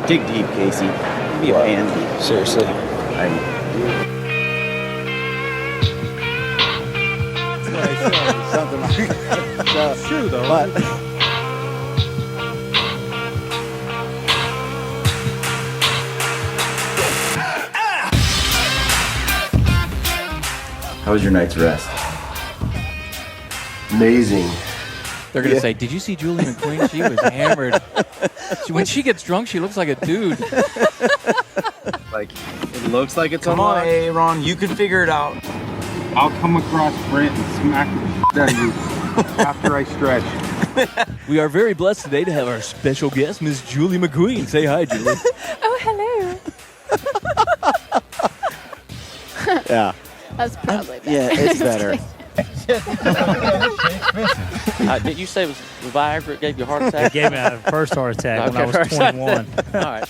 Dig deep, Casey. Give me a hand. Seriously. Something like that. It's true, though. But How was your night's rest? Amazing. They're going to say, did you see Julie McQueen? She was hammered. When she gets drunk, she looks like a dude. Like, it looks like it's Come on, unlocked. Aaron. You can figure it out. I'll come across Brent and smack the shit out of you after I stretch. We are very blessed today to have our special guest, Miss Julie McQueen. Say hi, Julie. Oh, hello. yeah, That's probably better. yeah, it's better. Did you say it was Viagra that gave you a heart attack? It gave me a first heart attack when I was 21. All right.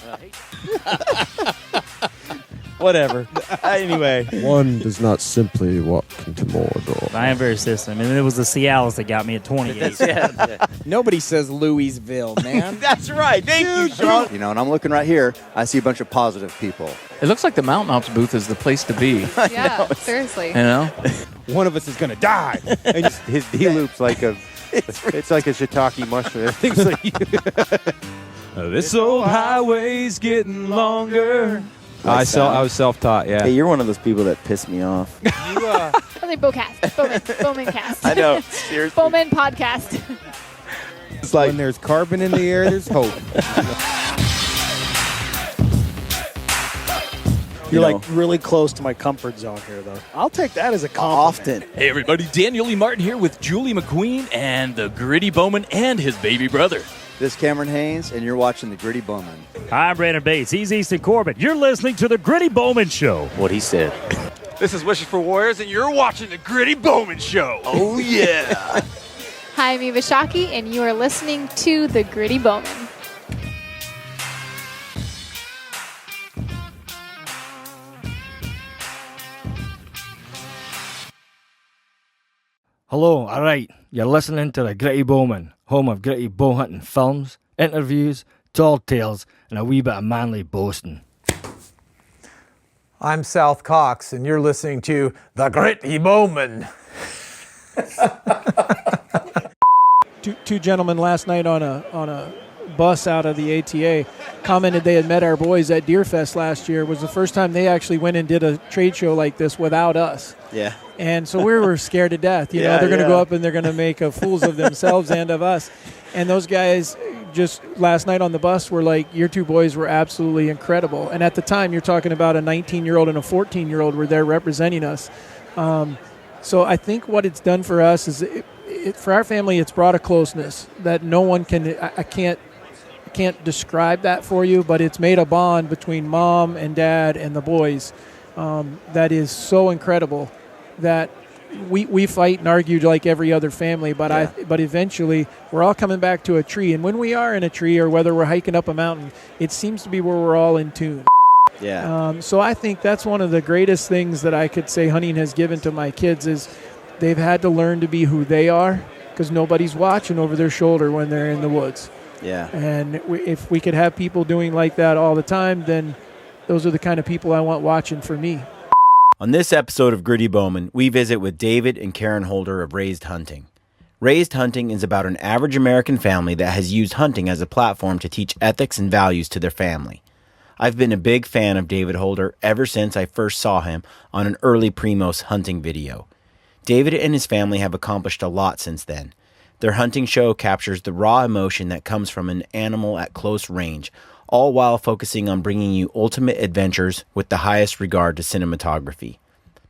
Whatever. Anyway, One does not simply walk into Mordor. I am very system. And it was the Cialis that got me at 28. nobody says Louisville, man. That's right. Thank you, Sean. You know, and I'm looking right here. I see a bunch of positive people. It looks like the Mountain Ops booth is the place to be. Yeah, seriously. You know? One of us is going to die. And his D-loop's like it's like a shiitake mushroom. Things like This old highway's getting longer. I was self-taught, yeah. Hey, you're one of those people that piss me off. Probably Bowman cast. I know. Seriously. Bowman podcast. It's like when there's carbon in the air, there's hope. You're like really close to my comfort zone here, though. I'll take that as a compliment. often. Hey, everybody. Daniel Lee Martin here with Julie McQueen and the Gritty Bowmen and his baby brother. This is Cameron Haynes, and you're watching the Gritty Bowmen. I'm Brandon Bates. He's Easton Corbett. You're listening to the Gritty Bowmen Show. What he said. This is Wishes for Warriors, and you're watching the Gritty Bowmen Show. Oh, yeah. Hi, I'm Eva Shockey, and you are listening to The Gritty Bowmen. Hello, all right. You're listening to the Gritty Bowmen, home of gritty bow hunting films, interviews, tall tales, and a wee bit of manly boasting. I'm South Cox, and you're listening to The Gritty Bowmen. Two gentlemen last night on a bus out of the ATA commented they had met our boys at Deerfest last year. It was the first time they actually went and did a trade show like this without us. Yeah. And so we were scared to death. You know, they're going to go up and they're going to make fools of themselves and of us. And those guys just last night on the bus were like, your two boys were absolutely incredible. And at the time, you're talking about a 19-year-old and a 14-year-old were there representing us. So I think what it's done for us is, for our family, it's brought a closeness that no one can. I can't describe that for you, but it's made a bond between mom and dad and the boys that is so incredible that we fight and argue like every other family, but but eventually we're all coming back to a tree. And when we are in a tree or whether we're hiking up a mountain, it seems to be where we're all in tune. Yeah. So I think that's one of the greatest things that I could say hunting has given to my kids is they've had to learn to be who they are because nobody's watching over their shoulder when they're in the woods. Yeah. And if we could have people doing like that all the time, then those are the kind of people I want watching for me. On this episode of Gritty Bowmen, we visit with David and Karin Holder of Raised Hunting. Raised Hunting is about an average American family that has used hunting as a platform to teach ethics and values to their family. I've been a big fan of David Holder ever since I first saw him on an early Primos hunting video. David and his family have accomplished a lot since then. Their hunting show captures the raw emotion that comes from an animal at close range, all while focusing on bringing you ultimate adventures with the highest regard to cinematography.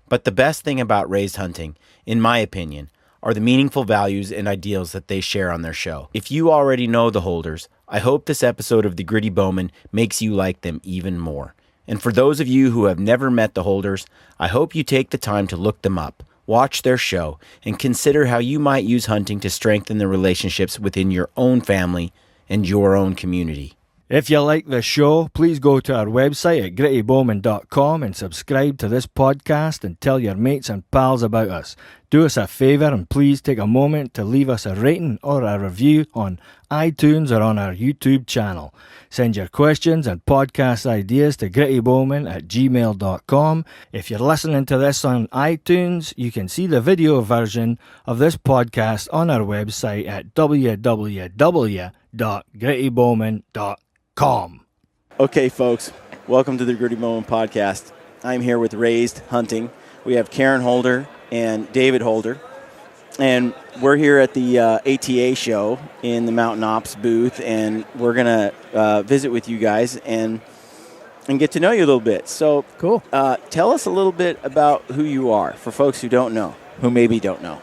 But the best thing about Raised Hunting, in my opinion, are the meaningful values and ideals that they share on their show. If you already know the Holders, I hope this episode of the Gritty Bowmen makes you like them even more. And for those of you who have never met the Holders, I hope you take the time to look them up, watch their show, and consider how you might use hunting to strengthen the relationships within your own family and your own community. If you like the show, please go to our website at grittybowmen.com and subscribe to this podcast and tell your mates and pals about us. Do us a favor and please take a moment to leave us a rating or a review on iTunes or on our YouTube channel. Send your questions and podcast ideas to grittybowmen@gmail.com. If you're listening to this on iTunes, you can see the video version of this podcast on our website at www.grittybowmen.com. Okay, folks, welcome to the Gritty Bowmen podcast. I'm here with Raised Hunting. We have Karin Holder and David Holder, and we're here at the ATA show in the Mountain Ops booth, and we're going to visit with you guys and get to know you a little bit. So, cool. Tell us a little bit about who you are for folks who don't know, who maybe don't know.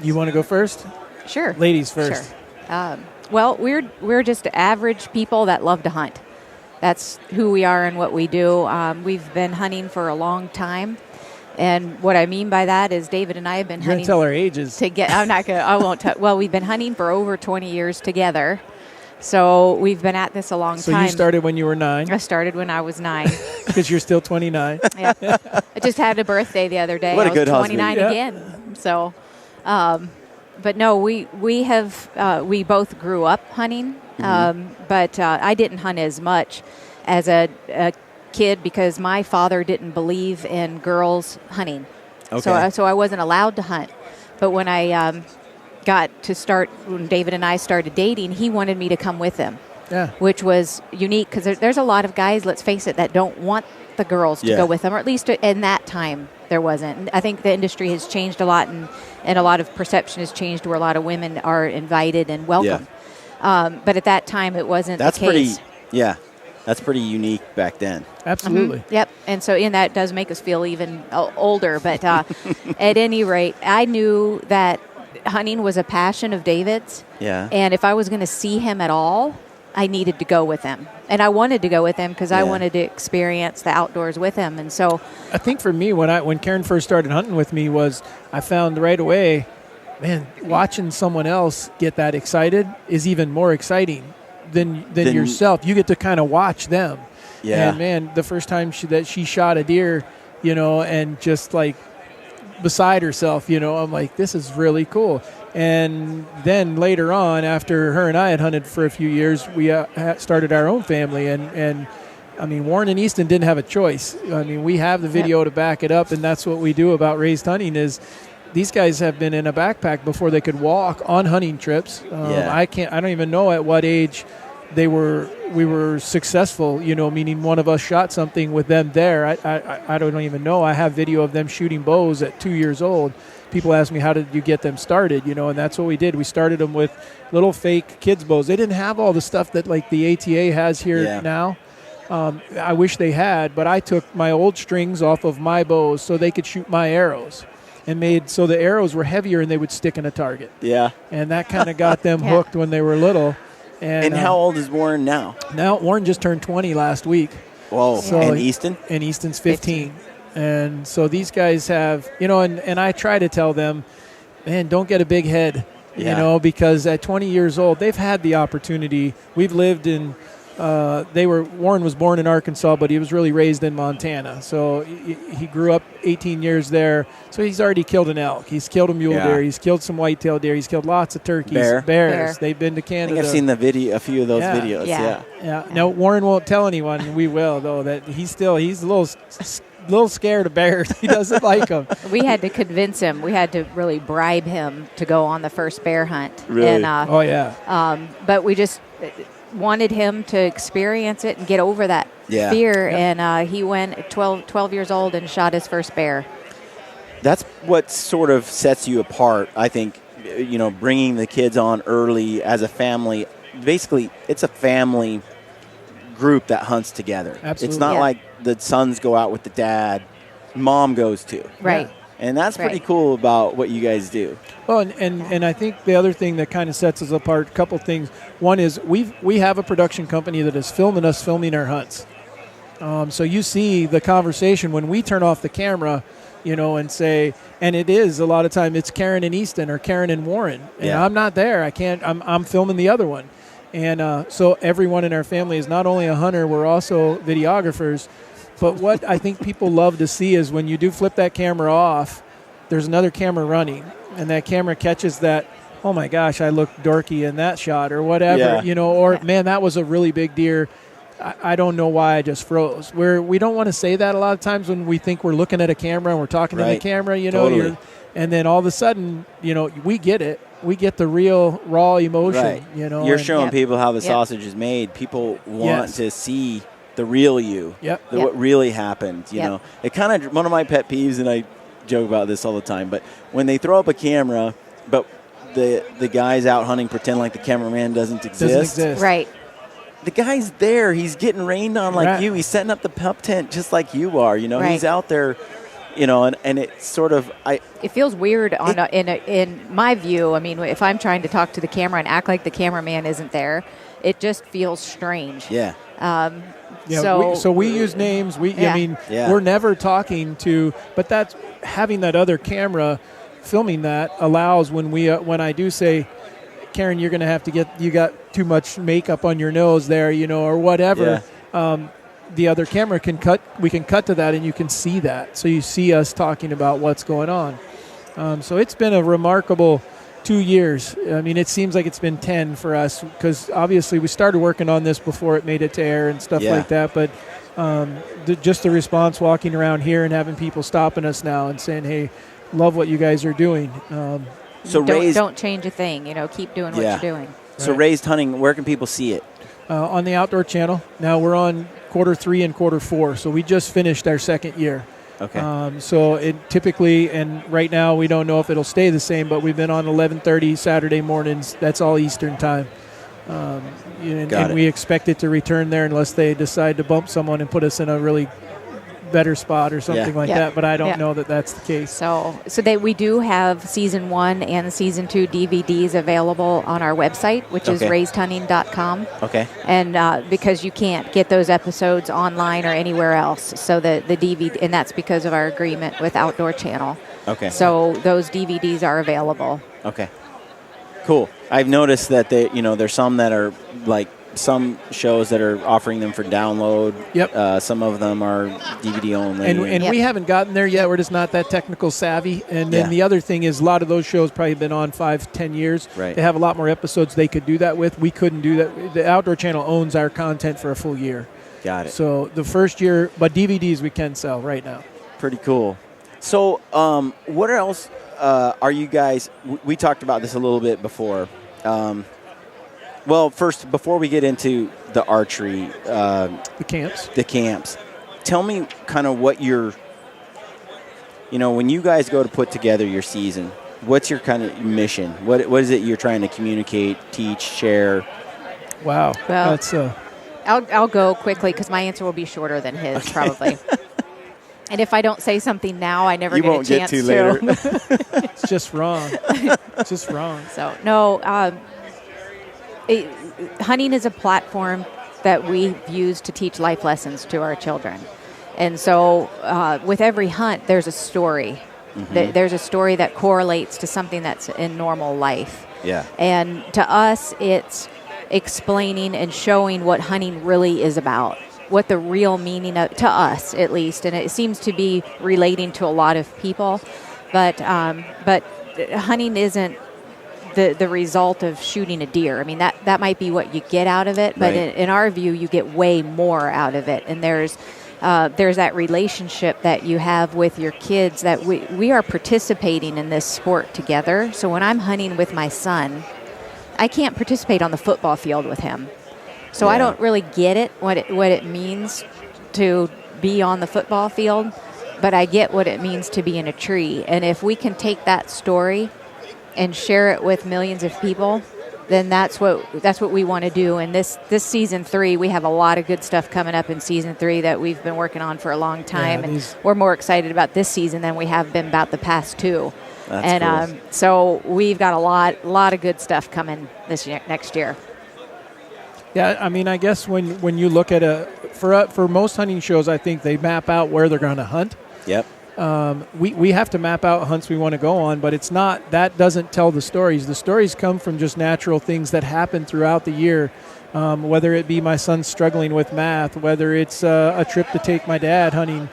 You want to go first? Sure. Ladies first. Sure. Well, we're just average people that love to hunt. That's who we are and what we do. We've been hunting for a long time. And what I mean by that is David and I have been You're hunting. You're going to tell our ages. I'm not going to. I won't tell. Well, we've been hunting for over 20 years together. So we've been at this a long time. So you started when you were 9? I started when I was 9. Because you're still 29. Yeah. I just had a birthday the other day. What a good I was 29 husband. again. So, but no, we both grew up hunting. But I didn't hunt as much as a kid because my father didn't believe in girls hunting. Okay. So I wasn't allowed to hunt. But when I when David and I started dating, he wanted me to come with him. Yeah. Which was unique because there's a lot of guys, let's face it, that don't want the girls to go with them, or at least in that time there wasn't. I think the industry has changed a lot, and a lot of perception has changed where a lot of women are invited and welcome. Yeah. But at that time it wasn't the case. That's pretty unique back then. Absolutely. Yep. And so that does make us feel even older. But at any rate, I knew that hunting was a passion of David's. Yeah. And if I was going to see him at all, I needed to go with him. And I wanted to go with him because I wanted to experience the outdoors with him. And so I think for me, when Karin first started hunting with me, I found right away, man, watching someone else get that excited is even more exciting than yourself. You get to kind of watch them. Yeah. And man, the first time she shot a deer, and just like beside herself, I'm like, this is really cool. And then later on, after her and I had hunted for a few years, we started our own family. And I mean, Warren and Easton didn't have a choice. I mean, we have the video to back it up, and that's what we do about Raised Hunting is these guys have been in a backpack before they could walk on hunting trips. I don't even know at what age we were successful, meaning one of us shot something with them there. I don't even know. I have video of them shooting bows at 2 years old. People ask me, how did you get them started? And that's what we did. We started them with little fake kids bows. They didn't have all the stuff that like the ATA has here now. I wish they had, but I took my old strings off of my bows so they could shoot my arrows. And made so the arrows were heavier and they would stick in a target. Yeah. And that kind of got them hooked when they were little. And how old is Warren now? Now Warren just turned 20 last week. Whoa. So and Easton? And Easton's 15. And so these guys have, and I try to tell them, man, don't get a big head, because at 20 years old, they've had the opportunity. We've lived in Warren was born in Arkansas, but he was really raised in Montana. So he grew up 18 years there. So he's already killed an elk. He's killed a mule deer. He's killed some white-tailed deer. He's killed lots of turkeys, bears. They've been to Canada. I think I've seen a few of those videos. Yeah. Now Warren won't tell anyone, and we will though, that he's a little scared of bears. He doesn't like them. We had to convince him. We had to really bribe him to go on the first bear hunt. Really? And, but we just wanted him to experience it and get over that fear. And he went 12 years old and shot his first bear. That's what sort of sets you apart, I think, bringing the kids on early as a family. Basically, it's a family group that hunts together. Absolutely. It's not like the sons go out with the dad. Mom goes too. Right. And that's pretty cool about what you guys do. Well, and I think the other thing that kind of sets us apart, a couple things. One is we have a production company that is filming our hunts. So you see the conversation when we turn off the camera, and say, and it is a lot of time it's Karin and Easton or Karin and Warren, and I'm not there. I'm filming the other one. And so everyone in our family is not only a hunter, we're also videographers. But what I think people love to see is when you do flip that camera off, there's another camera running, and that camera catches that, oh my gosh, I look dorky in that shot or whatever, or man, that was a really big deer. I don't know why I just froze. We don't want to say that a lot of times when we think we're looking at a camera and we're talking to the camera, Totally. And then all of a sudden, we get it. We get the real raw emotion, Right. You're showing people how the sausage is made. People want to see the real you, what really happened. You know, it kind of one of my pet peeves, and I joke about this all the time. But when they throw up a camera, but the guys out hunting pretend like the cameraman doesn't exist. Right. The guy's there. He's getting rained on like you. He's setting up the pup tent just like you are. He's out there. And it's sort of it feels weird in my view. I mean, if I'm trying to talk to the camera and act like the cameraman isn't there, it just feels strange. Yeah. So we use names. We're never talking to, but that's having that other camera filming that allows when I do say, Karin, you're going to have to you got too much makeup on your nose there, or whatever. Yeah. The other camera we can cut to that, and you can see that. So you see us talking about what's going on. So it's been a remarkable 2 years. I mean, it seems like it's been 10 for us because obviously we started working on this before it made it to air and stuff like that. But just the response walking around here and having people stopping us now and saying, hey, love what you guys are doing. So don't change a thing. Keep doing what you're doing. So Raised Hunting, where can people see it? On the Outdoor Channel. Now we're on Q3 and Q4, so we just finished our second year. Okay. So it typically, and right now we don't know if it'll stay the same, but we've been on 11:30 Saturday mornings. That's all Eastern time. And we expect it to return there unless they decide to bump someone and put us in a really better spot or something like that, but I don't know that that's the case. So we do have season 1 and season 2 DVDs available on our website, which is raisedhunting.com. Okay. And because you can't get those episodes online or anywhere else, so the DVD, and that's because of our agreement with Outdoor Channel. Okay. So those DVDs are available. Okay. Cool. I've noticed that there's some that are like some shows that are offering them for download. Yep. Some of them are DVD only. And we haven't gotten there yet. We're just not that technical savvy. And then the other thing is a lot of those shows probably been on 5-10 years. Right. They have a lot more episodes they could do that with. We couldn't do that. The Outdoor Channel owns our content for a full year. Got it. So the first year, but DVDs we can sell right now. Pretty cool. So what else are you guys, we talked about this a little bit before. Well, first, before we get into the archery, the camps, tell me kind of what when you guys go to put together your season, what's your kind of mission? What is it you're trying to communicate, teach, share? Wow. Well, that's I'll go quickly because my answer will be shorter than his, probably. And if I don't say something now, I never get a chance to. Later. It's just wrong. It's just wrong. So, no, hunting is a platform that we've used to teach life lessons to our children. And so with every hunt, there's a story. Mm-hmm. There's a story that correlates to something that's in normal life. Yeah. And to us, it's explaining and showing what hunting really is about, what the real meaning of, to us at least, and it seems to be relating to a lot of people, but hunting isn't the result of shooting a deer. I mean, that might be what you get out of it, but in our view, you get way more out of it, and there's that relationship that you have with your kids, that we are participating in this sport together. So when I'm hunting with my son, I can't participate on the football field with him. So I don't really get it, what it means to be on the football field, but I get what it means to be in a tree. And if we can take that story and share it with millions of people, then that's what we want to do. And this season 3, we have a lot of good stuff coming up in season 3 that we've been working on for a long time, and we're more excited about this season than we have been about the past 2. That's cool. So we've got a lot of good stuff coming next year. Yeah, I mean, I guess when you look at for most hunting shows, I think they map out where they're going to hunt. Yep. We have to map out hunts we want to go on, but it's not, that doesn't tell the stories. The stories come from just natural things that happen throughout the year, whether it be my son struggling with math, whether it's a trip to take my dad hunting.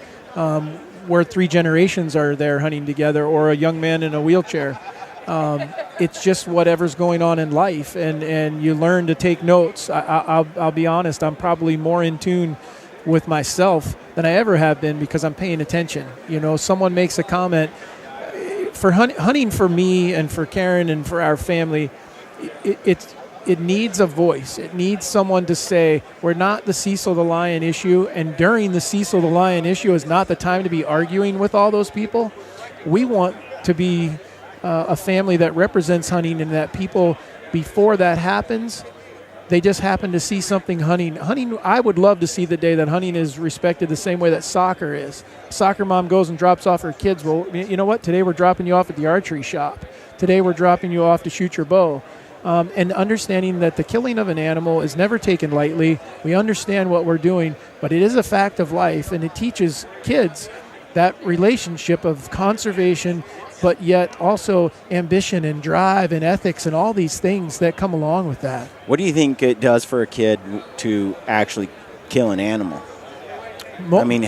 where 3 generations are there hunting together, or a young man in a wheelchair. It's just whatever's going on in life, and you learn to take notes. I'll be honest, I'm probably more in tune with myself than I ever have been because I'm paying attention. Someone makes a comment. For hunting for me and for Karin and for our family, it needs a voice. It needs someone to say, we're not the Cecil the Lion issue, and during the Cecil the Lion issue is not the time to be arguing with all those people. We want to be a family that represents hunting, and that people, before that happens, they just happen to see something hunting. I would love to see the day that hunting is respected the same way that soccer is. Soccer mom goes and drops off her kids. Well, you know what? Today we're dropping you off at the archery shop. Today we're dropping you off to shoot your bow. And understanding that the killing of an animal is never taken lightly. We understand what we're doing, but it is a fact of life, and it teaches kids that relationship of conservation, but yet also ambition and drive and ethics and all these things that come along with that. What do you think it does for a kid to actually kill an animal? I mean,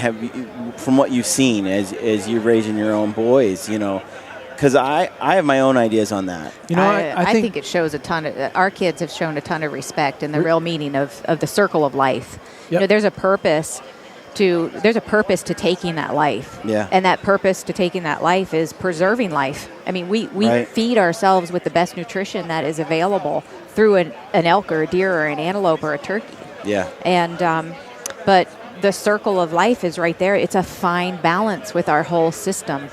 from what you've seen as you're raising your own boys, because I have my own ideas on that. I think it shows our kids have shown a ton of respect and the real meaning of the circle of life. Yep. There's a purpose to taking that life. Yeah. And that purpose to taking that life is preserving life. I mean, we Right. feed ourselves with the best nutrition that is available through an elk or a deer or an antelope or a turkey. Yeah. And but the circle of life is right there. It's a fine balance with our whole system.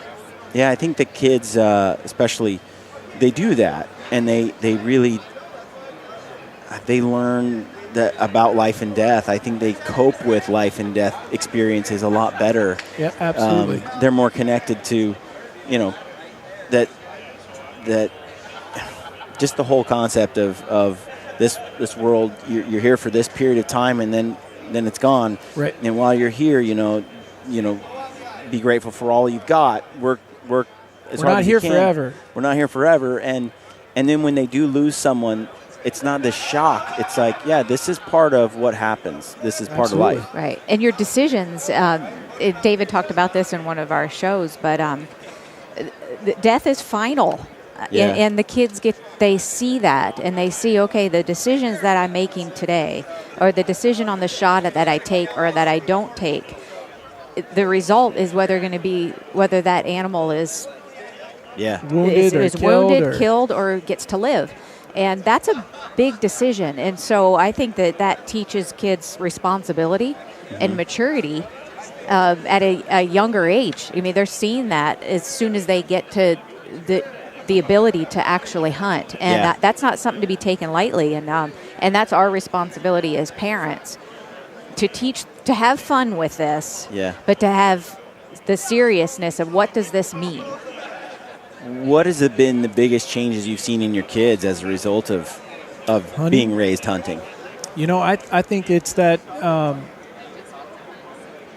Yeah, I think the kids, especially, they do that, and they really learn that about life and death. I think they cope with life and death experiences a lot better. Yeah, absolutely. They're more connected to, that just the whole concept of this world. You're here for this period of time, and then it's gone. Right. And while you're here, be grateful for all you've got. Work as hard not as here you can. forever. We're not here forever, and then when they do lose someone, it's not this shock. It's like, yeah, this is part of what happens. This is part Absolutely. of life. Right. And your decisions, David talked about this in one of our shows, but death is final. Yeah. And the kids they see that, and they see, okay, the decisions that I'm making today, or the decision on the shot that I take or that I don't take, the result is whether that animal is wounded, killed, or gets to live. And that's a big decision. And so I think that teaches kids responsibility and maturity at a younger age. I mean, they're seeing that as soon as they get to the ability to actually hunt. And that's not something to be taken lightly. And that's our responsibility as parents to teach, to have fun with this, but to have the seriousness of what does this mean. What has been the biggest changes you've seen in your kids as a result of being raised hunting? I think it's that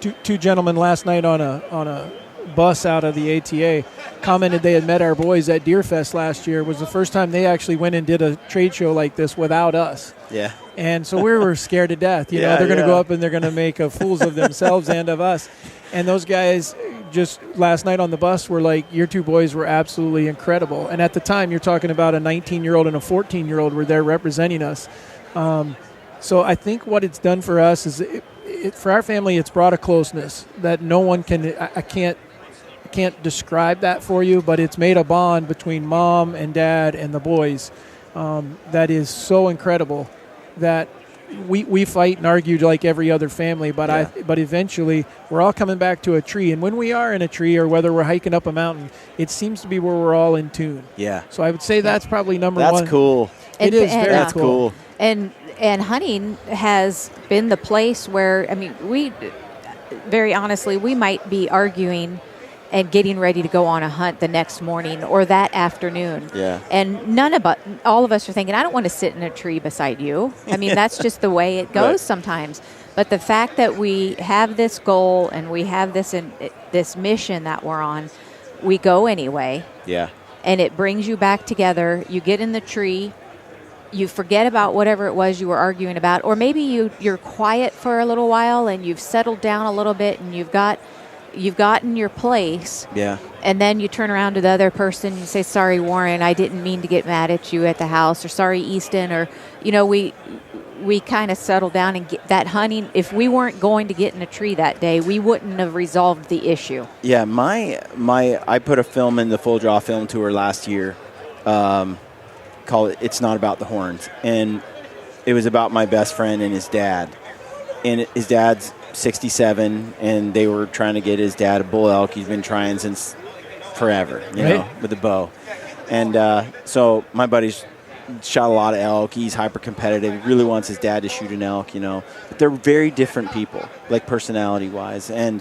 two gentlemen last night on a bus out of the ATA commented they had met our boys at Deer Fest last year. It was the first time they actually went and did a trade show like this without us. Yeah. And so we were scared to death. They're going to go up and they're going to make fools of themselves and of us. And those guys just last night on the bus were like, your two boys were absolutely incredible. And at the time, you're talking about a 19-year-old and a 14-year-old were there representing us. So I think what it's done for us is, for our family, it's brought a closeness that no one can. I can't describe that for you, but it's made a bond between mom and dad and the boys that is so incredible that we fight and argue like every other family, but eventually we're all coming back to a tree. And when we are in a tree, or whether we're hiking up a mountain, it seems to be where we're all in tune. Yeah. So I would say that's probably number one. That's cool. It is very That's cool. And hunting has been the place where, I mean, we, very honestly, we might be arguing and getting ready to go on a hunt the next morning or that afternoon. Yeah. And all of us are thinking, I don't want to sit in a tree beside you. I mean, that's just the way it goes sometimes. But the fact that we have this goal and we have this mission that we're on, we go anyway. Yeah. And it brings you back together. You get in the tree. You forget about whatever it was you were arguing about. Or maybe you're quiet for a little while and you've settled down a little bit and you've got you've gotten your place. Yeah. And then you turn around to the other person and say, sorry, Warren, I didn't mean to get mad at you at the house, or sorry, Easton, or, we kind of settle down and get that hunting. If we weren't going to get in a tree that day, we wouldn't have resolved the issue. Yeah, I put a film in the Full Draw Film Tour last year, called it It's Not About the Horns. And it was about my best friend and his dad. And his dad's 67, and they were trying to get his dad a bull elk. He's been trying since forever, with a bow. And so my buddy's shot a lot of elk. He's hyper competitive. He really wants his dad to shoot an elk, But they're very different people, like personality-wise. And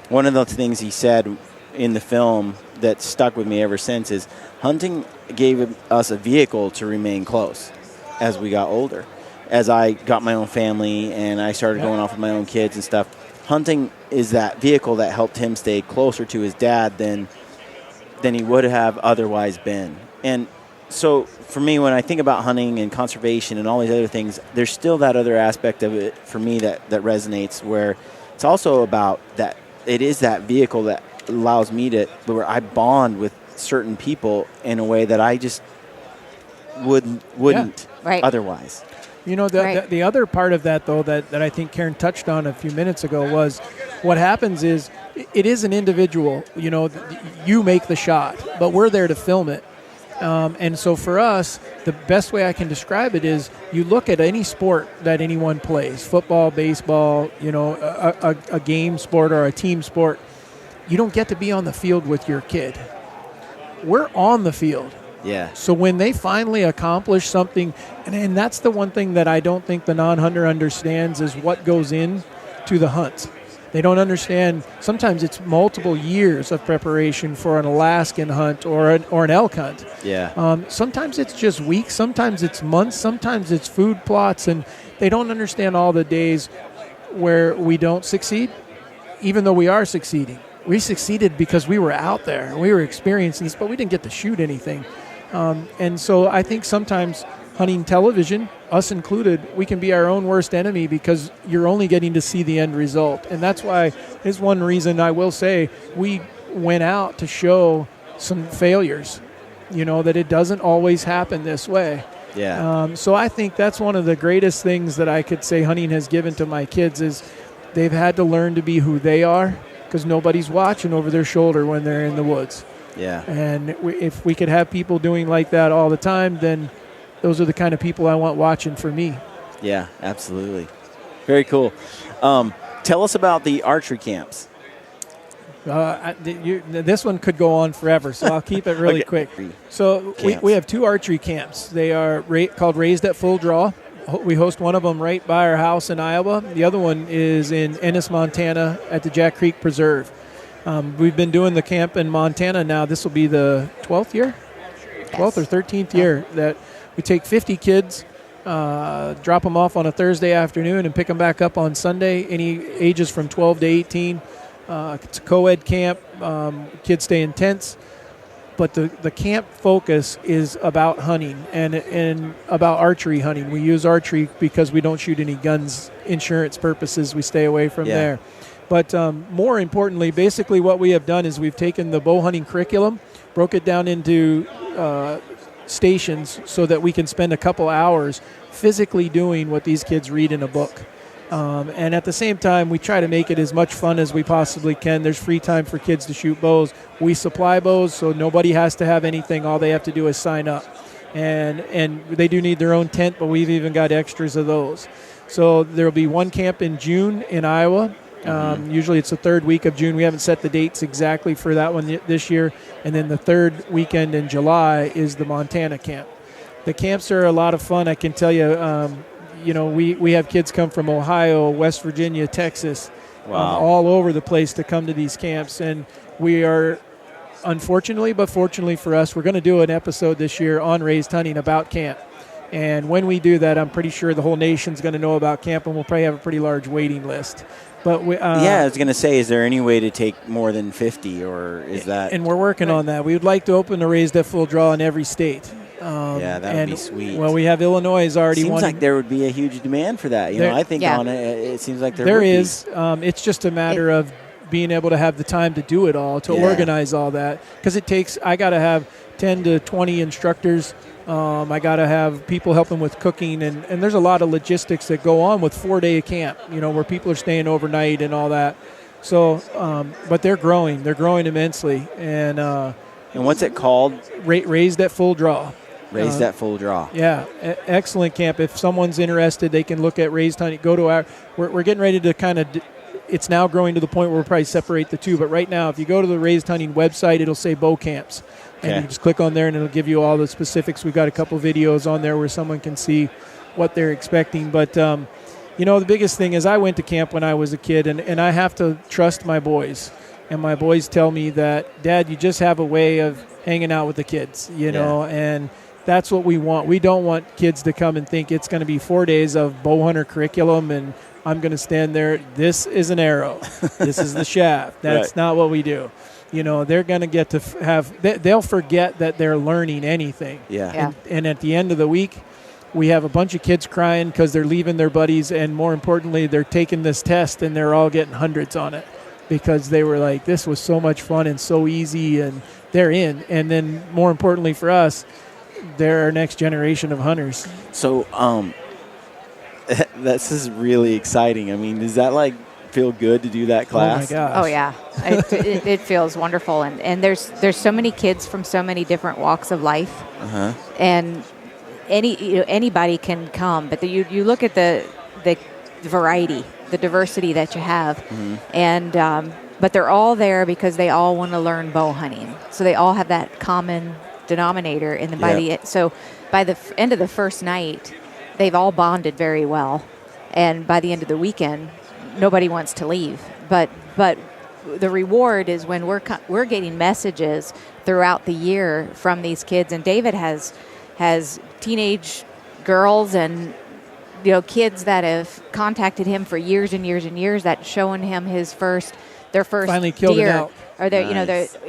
one of the things he said in the film that stuck with me ever since is hunting gave us a vehicle to remain close as we got older. As I got my own family and I started going off with my own kids and stuff, hunting is that vehicle that helped him stay closer to his dad than he would have otherwise been. And so for me, when I think about hunting and conservation and all these other things, there's still that other aspect of it for me that resonates, where it's also about that it is that vehicle that allows me to, where I bond with certain people in a way that I just wouldn't otherwise. The other part of that, though, that I think Karin touched on a few minutes ago was what happens is it is an individual. You make the shot, but we're there to film it. And so for us, the best way I can describe it is you look at any sport that anyone plays, football, baseball, a game sport or a team sport. You don't get to be on the field with your kid. We're on the field. Yeah. So when they finally accomplish something, and that's the one thing that I don't think the non-hunter understands is what goes in to the hunt. They don't understand. Sometimes it's multiple years of preparation for an Alaskan hunt or an elk hunt. Yeah. Sometimes it's just weeks. Sometimes it's months. Sometimes it's food plots, and they don't understand all the days where we don't succeed, even though we are succeeding. We succeeded because we were out there. We were experiencing this, but we didn't get to shoot anything. And so I think sometimes hunting television, us included, we can be our own worst enemy because you're only getting to see the end result. And that's why is one reason I will say we went out to show some failures, that it doesn't always happen this way. Yeah. So I think that's one of the greatest things that I could say hunting has given to my kids is they've had to learn to be who they are because nobody's watching over their shoulder when they're in the woods. Yeah. And if we could have people doing like that all the time, then those are the kind of people I want watching for me. Yeah, absolutely. Very cool. Tell us about the archery camps. This one could go on forever, so I'll keep it really quick. So we have 2 archery camps. They are called Raised at Full Draw. We host one of them right by our house in Iowa. The other one is in Ennis, Montana at the Jack Creek Preserve. We've been doing the camp in Montana now. This will be the 12th year? 12th or 13th year that we take 50 kids, drop them off on a Thursday afternoon and pick them back up on Sunday, any ages from 12 to 18. It's a co-ed camp. Kids stay in tents. But the camp focus is about hunting and about archery hunting. We use archery because we don't shoot any guns, insurance purposes. We stay away from there. But more importantly, basically what we have done is we've taken the bow hunting curriculum, broke it down into stations so that we can spend a couple hours physically doing what these kids read in a book. And at the same time, we try to make it as much fun as we possibly can. There's free time for kids to shoot bows. We supply bows, so nobody has to have anything. All they have to do is sign up. And they do need their own tent, but we've even got extras of those. So there will be one camp in June in Iowa. Usually it's the 3rd week of June. We haven't set the dates exactly for that one this year. And then the 3rd weekend in July is the Montana camp. The camps are a lot of fun, I can tell you. We have kids come from Ohio, West Virginia, Texas, all over the place to come to these camps. And we are, unfortunately, but fortunately for us, we're going to do an episode this year on raised hunting about camp. And when we do that, I'm pretty sure the whole nation's going to know about camp, and we'll probably have a pretty large waiting list. But I was going to say, is there any way to take more than 50, or is that? And we're working on that. We would like to open a raised at full draw in every state. That would be sweet. Well, we have Illinois already. Seems like there would be a huge demand for that. I think on it seems like there is. It's just a matter of being able to have the time to do it all, to organize all that. Because I got to have 10 to 20 instructors. I got to have people helping with cooking. And there's a lot of logistics that go on with 4-day camp, where people are staying overnight and all that. So, but they're growing. They're growing immensely. And what's it called? Raised at Full Draw. Raised at Full Draw. Yeah, excellent camp. If someone's interested, they can look at Raised Hunting. Go to we're getting ready to kind of, it's now growing to the point where we'll probably separate the two. But right now, if you go to the Raised Hunting website, it'll say bow camps. And you just click on there, and it'll give you all the specifics. We've got a couple videos on there where someone can see what they're expecting. But, the biggest thing is I went to camp when I was a kid, and I have to trust my boys. And my boys tell me that, Dad, you just have a way of hanging out with the kids, and that's what we want. We don't want kids to come and think it's going to be 4 days of bow hunter curriculum and I'm going to stand there. This is an arrow. This is the shaft. That's not what we do. They're going to get to they'll forget that they're learning anything. Yeah. And at the end of the week, we have a bunch of kids crying because they're leaving their buddies, and more importantly, they're taking this test and they're all getting hundreds on it because they were like, this was so much fun and so easy, and they're in. And then more importantly for us, they're our next generation of hunters. So, this is really exciting. I mean, does that feel good to do that class? Oh my gosh. Oh yeah, it feels wonderful, and there's so many kids from so many different walks of life, and anybody can come. But you look at the variety, the diversity that you have, and but they're all there because they all want to learn bow hunting. So they all have that common denominator in the so by the end of the first night, they've all bonded very well, and by the end of the weekend, nobody wants to leave. But the reward is when we're getting messages throughout the year from these kids, and David has teenage girls and kids that have contacted him for years and years and years that showing him their first finally killed deer. it out. Or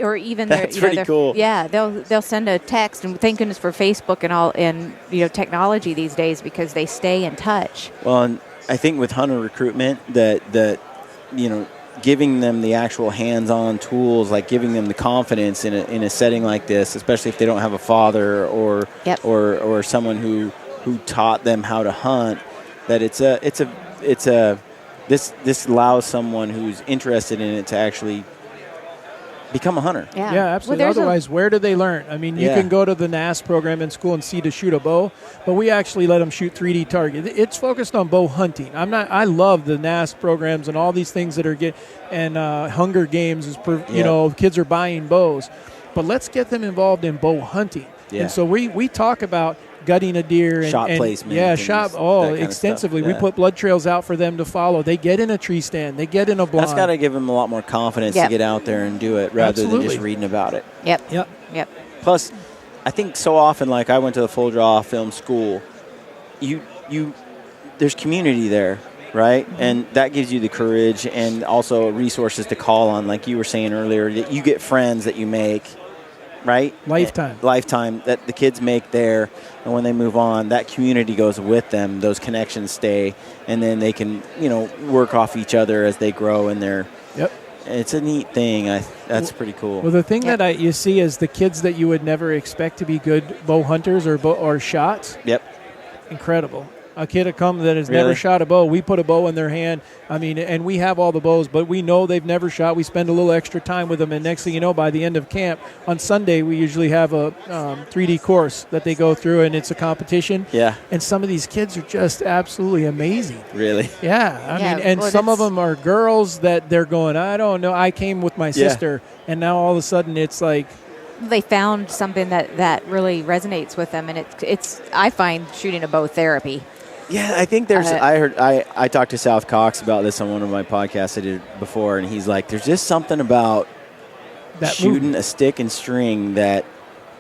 or even that's pretty cool. Yeah, they'll send a text, and thank goodness for Facebook and all, and technology these days, because they stay in touch. Well, and I think with hunter recruitment, that giving them the actual hands-on tools, like giving them the confidence in a setting like this, especially if they don't have a father or someone who taught them how to hunt, that this allows someone who's interested in it to actually become a hunter. Yeah, absolutely. Well, otherwise, where do they learn? I mean, you can go to the NAS program in school and see to shoot a bow, but we actually let them shoot 3D target. It's focused on bow hunting. I love the NAS programs and all these things that are Hunger Games is kids are buying bows, but let's get them involved in bow hunting. Yeah. And so we talk about gutting a deer and shot placement. Yeah, extensively. We put blood trails out for them to follow. They get in a tree stand. They get in a blind. That's got to give them a lot more confidence to get out there and do it rather than just reading about it. Yep. Plus, I think so often, like I went to the Full Draw Film School, there's community there, right? Mm-hmm. And that gives you the courage and also resources to call on, like you were saying earlier, that you get friends that you make. Right? Lifetime that the kids make there, and when they move on, that community goes with them. Those connections stay, and then they can, work off each other as they grow in their. Yep. It's a neat thing. That's pretty cool. Well, the thing that you see is the kids that you would never expect to be good bow hunters or shots. Yep. Incredible. A kid will come that has never shot a bow. We put a bow in their hand. I mean, and we have all the bows, but we know they've never shot. We spend a little extra time with them, and next thing you know, by the end of camp, on Sunday, we usually have a 3D course that they go through, and it's a competition. Yeah. And some of these kids are just absolutely amazing. Really? Yeah. I mean, and some of them are girls that they're going, I don't know. I came with my sister, and now all of a sudden it's like, they found something that really resonates with them, and it's I find shooting a bow therapy. Yeah, I think there's. I talked to South Cox about this on one of my podcasts I did before, and he's like, "There's just something about that shooting a stick and string that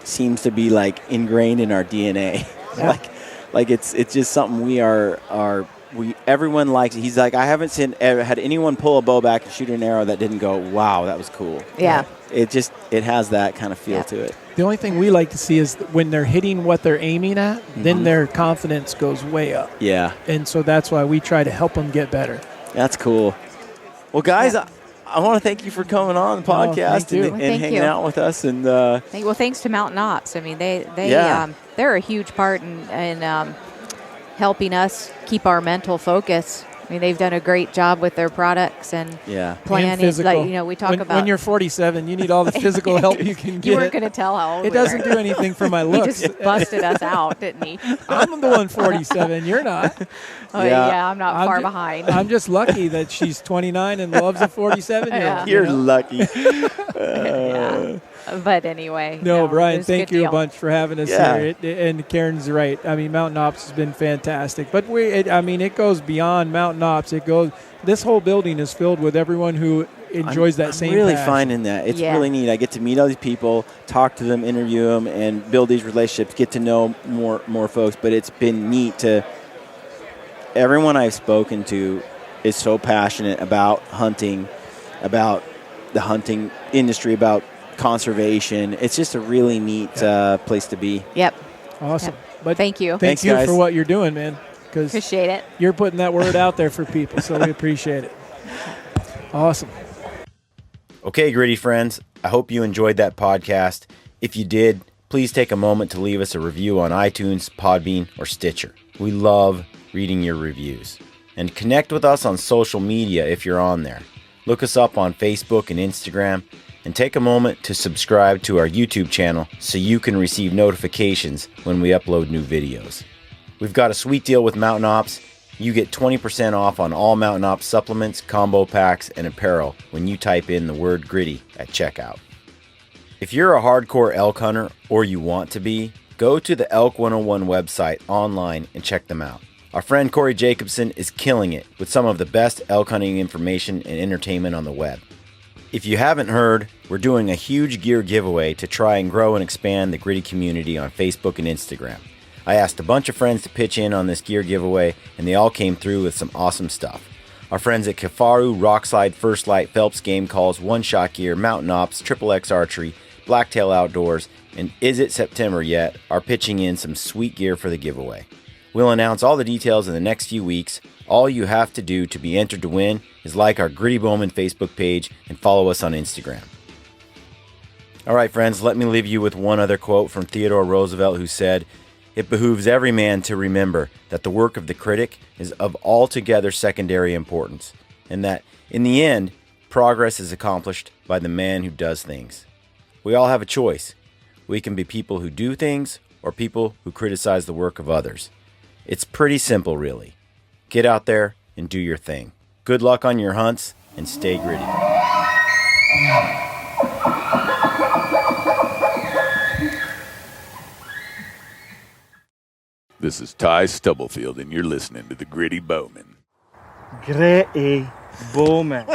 seems to be like ingrained in our DNA. Yeah. like it's just something everyone likes it." He's like, "I haven't had anyone pull a bow back and shoot an arrow that didn't go, wow, that was cool." Yeah. It has that kind of feel to it. The only thing we like to see is when they're hitting what they're aiming at, then their confidence goes way up. Yeah. And so that's why we try to help them get better. That's cool. Well, guys, I want to thank you for coming on the podcast and hanging out with us. And thanks to Mountain Ops. I mean, they're a huge part in helping us keep our mental focus. I mean, they've done a great job with their products and planning. And like, we talk about when you're 47, you need all the physical help you can get. You weren't going to tell how old it doesn't do anything for my looks. He just busted us out, didn't he? I'm the one 47. You're not. Oh, yeah, I'm not far behind. I'm just lucky that she's 29 and loves a 47-year-old. You're lucky. But anyway. No, Brian, thank you a bunch for having us here. And Karen's right. I mean, Mountain Ops has been fantastic. But it goes beyond Mountain Ops. This whole building is filled with everyone who enjoys that same I'm really passion. finding that. It's really neat. I get to meet all these people, talk to them, interview them, and build these relationships, get to know more folks. But it's been neat to – everyone I've spoken to is so passionate about hunting, about the hunting industry, about conservation. It's just a really neat place to be. Yep. Awesome. Yep. But thank you. Thank you for what you're doing, man. Appreciate it. You're putting that word out there for people, so we appreciate it. Awesome. Okay, Gritty friends, I hope you enjoyed that podcast. If you did, please take a moment to leave us a review on iTunes, Podbean, or Stitcher. We love reading your reviews. And connect with us on social media if you're on there. Look us up on Facebook and Instagram, and take a moment to subscribe to our YouTube channel so you can receive notifications when we upload new videos. We've got a sweet deal with Mountain Ops. You get 20% off on all Mountain Ops supplements, combo packs, and apparel when you type in the word Gritty at checkout. If you're a hardcore elk hunter, or you want to be, go to the Elk 101 website online and check them out. Our friend Corey Jacobson is killing it with some of the best elk hunting information and entertainment on the web. If you haven't heard, we're doing a huge gear giveaway to try and grow and expand the Gritty community on Facebook and Instagram. I asked a bunch of friends to pitch in on this gear giveaway, and they all came through with some awesome stuff. Our friends at Kifaru, Rockslide, First Light, Phelps Game Calls, One Shot Gear, Mountain Ops, XXX Archery, Blacktail Outdoors, and Is It September Yet are pitching in some sweet gear for the giveaway. We'll announce all the details in the next few weeks. All you have to do to be entered to win is like our Gritty Bowmen Facebook page and follow us on Instagram. All right, friends, let me leave you with one other quote from Theodore Roosevelt, who said, "It behooves every man to remember that the work of the critic is of altogether secondary importance, and that, in the end, progress is accomplished by the man who does things." We all have a choice. We can be people who do things or people who criticize the work of others. It's pretty simple, really. Get out there and do your thing. Good luck on your hunts, and stay gritty. This is Ty Stubblefield, and you're listening to the Gritty Bowmen. Gritty Bowmen.